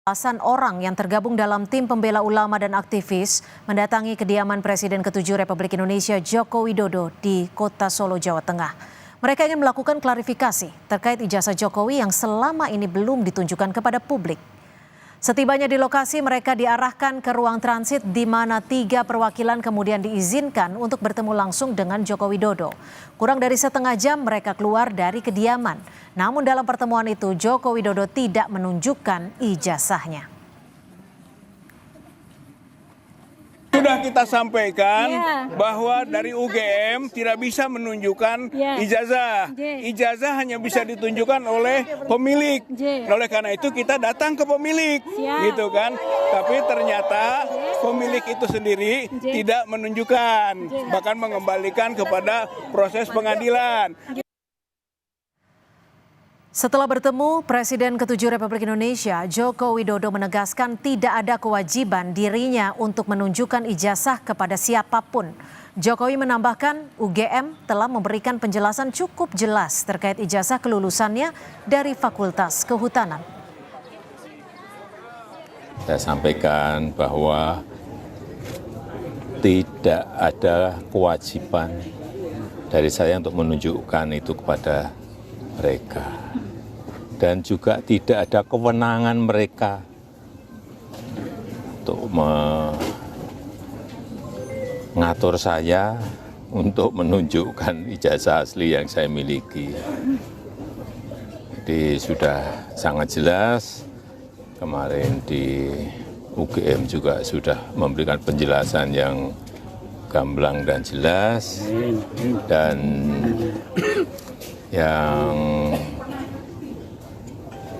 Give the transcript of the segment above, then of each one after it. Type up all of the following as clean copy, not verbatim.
Belasan orang yang tergabung dalam tim pembela ulama dan aktivis mendatangi kediaman Presiden ke-7 Republik Indonesia Joko Widodo di Kota Solo, Jawa Tengah. Mereka ingin melakukan klarifikasi terkait ijazah Jokowi yang selama ini belum ditunjukkan kepada publik. Setibanya di lokasi, mereka diarahkan ke ruang transit di mana 3 perwakilan kemudian diizinkan untuk bertemu langsung dengan Joko Widodo. Kurang dari setengah jam mereka keluar dari kediaman. Namun dalam pertemuan itu Joko Widodo tidak menunjukkan ijazahnya. Sudah kita sampaikan bahwa dari UGM tidak bisa menunjukkan ijazah. Ijazah hanya bisa ditunjukkan oleh pemilik. Oleh karena itu kita datang ke pemilik, gitu kan. Tapi ternyata pemilik itu sendiri tidak menunjukkan, bahkan mengembalikan kepada proses pengadilan. Setelah bertemu, Presiden ke-7 Republik Indonesia Joko Widodo menegaskan tidak ada kewajiban dirinya untuk menunjukkan ijazah kepada siapapun. Jokowi menambahkan UGM telah memberikan penjelasan cukup jelas terkait ijazah kelulusannya dari Fakultas Kehutanan. Saya sampaikan bahwa tidak ada kewajiban dari saya untuk menunjukkan itu kepada mereka, dan juga tidak ada kewenangan mereka untuk mengatur saya untuk menunjukkan ijazah asli yang saya miliki. Jadi sudah sangat jelas, kemarin di UGM juga sudah memberikan penjelasan yang gamblang dan jelas, dan yang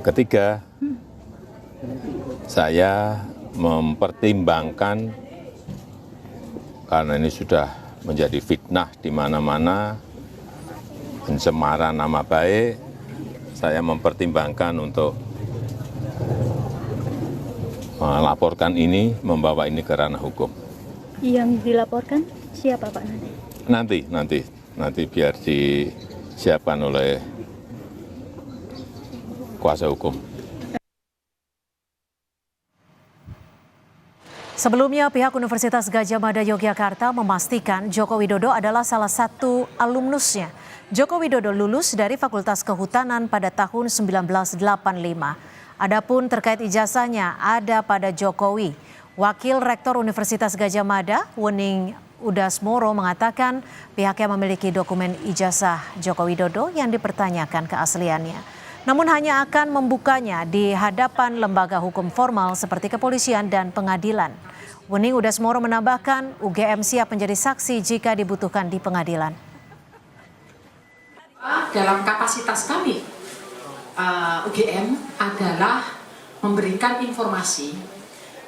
ketiga, saya mempertimbangkan, karena ini sudah menjadi fitnah di mana-mana, pencemaran nama baik, saya mempertimbangkan untuk melaporkan ini, membawa ini ke ranah hukum. Yang dilaporkan siapa Pak nanti? Nanti biar disiapkan oleh kuasa hukum. Sebelumnya, pihak Universitas Gadjah Mada Yogyakarta memastikan Joko Widodo adalah salah satu alumnusnya. Joko Widodo lulus dari Fakultas Kehutanan pada tahun 1985. Adapun terkait ijazahnya ada pada Jokowi. Wakil Rektor Universitas Gadjah Mada, Wening Udasmoro, mengatakan pihaknya memiliki dokumen ijazah Joko Widodo yang dipertanyakan keasliannya. Namun hanya akan membukanya di hadapan lembaga hukum formal seperti kepolisian dan pengadilan. Wening Udasmoro menambahkan UGM siap menjadi saksi jika dibutuhkan di pengadilan. Dalam kapasitas kami, UGM adalah memberikan informasi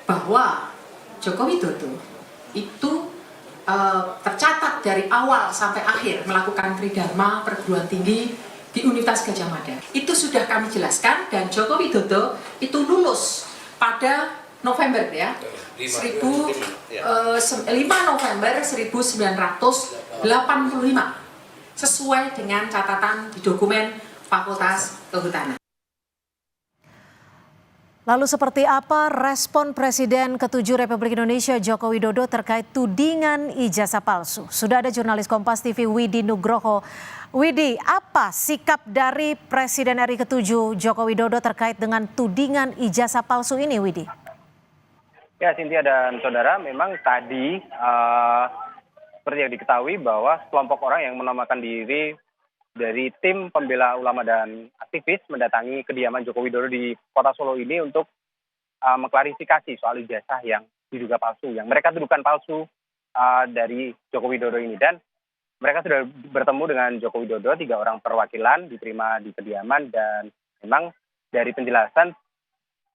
bahwa Joko Widodo itu tercatat dari awal sampai akhir melakukan tridharma perguruan tinggi di Universitas Gadjah Mada. Itu sudah kami jelaskan, dan Joko Widodo itu lulus pada November 5 November 1985 sesuai dengan catatan di dokumen Fakultas Kehutanan. Lalu seperti apa respon Presiden ke-7 Republik Indonesia Joko Widodo terkait tudingan ijazah palsu? Sudah ada jurnalis Kompas TV Widi Nugroho. Widi, apa sikap dari Presiden RI ke-7 Joko Widodo terkait dengan tudingan ijazah palsu ini, Widi? Ya, Cynthia dan saudara, memang tadi seperti yang diketahui bahwa kelompok orang yang menamakan diri dari tim pembela ulama dan aktivis mendatangi kediaman Joko Widodo di Kota Solo ini untuk mengklarifikasi soal ijazah yang diduga palsu, yang mereka tuduhkan palsu dari Joko Widodo ini. Dan mereka sudah bertemu dengan Joko Widodo, 3 orang perwakilan diterima di kediaman, dan memang dari penjelasan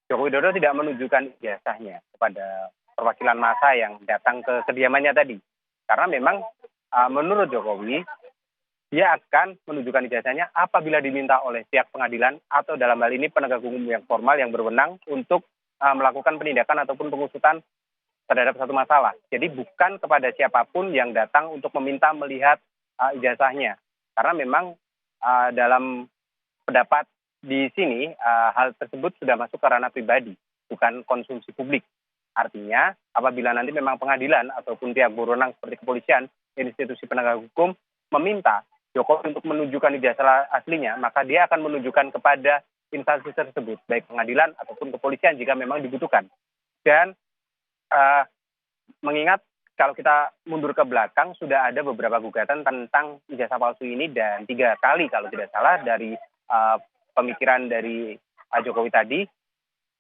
Joko Widodo tidak menunjukkan ijazahnya kepada perwakilan massa yang datang ke kediamannya tadi. Karena memang menurut Jokowi, dia akan menunjukkan ijazahnya apabila diminta oleh pihak pengadilan atau dalam hal ini penegak hukum yang formal yang berwenang untuk melakukan penindakan ataupun pengusutan terhadap satu masalah. Jadi bukan kepada siapapun yang datang untuk meminta melihat ijazahnya. Karena memang dalam pendapat di sini hal tersebut sudah masuk ke ranah pribadi. bukan konsumsi publik. Artinya apabila nanti memang pengadilan ataupun pihak berwenang seperti kepolisian, institusi penegak hukum meminta Jokowi untuk menunjukkan ijazah aslinya, maka dia akan menunjukkan kepada instansi tersebut, baik pengadilan ataupun kepolisian jika memang dibutuhkan. Dan mengingat kalau kita mundur ke belakang, sudah ada beberapa gugatan tentang ijazah palsu ini, dan 3 kali kalau tidak salah dari pemikiran dari Jokowi tadi,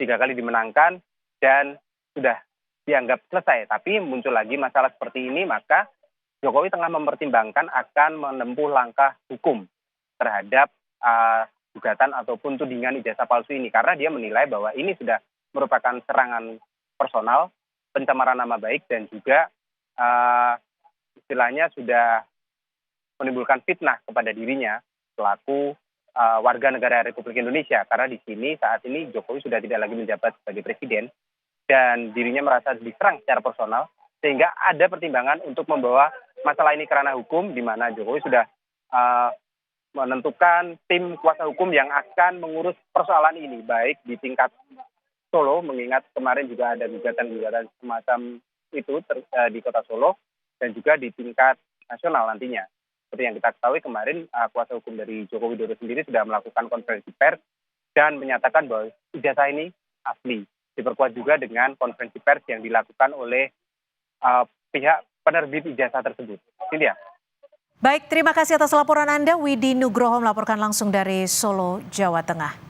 3 kali dimenangkan dan sudah dianggap selesai. Tapi muncul lagi masalah seperti ini, maka Jokowi tengah mempertimbangkan akan menempuh langkah hukum terhadap gugatan ataupun tudingan ijazah palsu ini, karena dia menilai bahwa ini sudah merupakan serangan personal, pencemaran nama baik, dan juga istilahnya sudah menimbulkan fitnah kepada dirinya selaku warga negara Republik Indonesia, karena di sini saat ini Jokowi sudah tidak lagi menjabat sebagai presiden dan dirinya merasa diserang secara personal, sehingga ada pertimbangan untuk membawa masalah ini ke ranah hukum, di mana Jokowi sudah menentukan tim kuasa hukum yang akan mengurus persoalan ini, baik di tingkat Solo, mengingat kemarin juga ada gugatan-gugatan semacam itu di kota Solo, dan juga di tingkat nasional nantinya. Seperti yang kita ketahui kemarin, kuasa hukum dari Joko Widodo sendiri sudah melakukan konferensi pers dan menyatakan bahwa ijazah ini asli. Diperkuat juga dengan konferensi pers yang dilakukan oleh pihak penerbit ijazah tersebut. Cynthia. Baik, terima kasih atas laporan Anda. Widi Nugroho melaporkan langsung dari Solo, Jawa Tengah.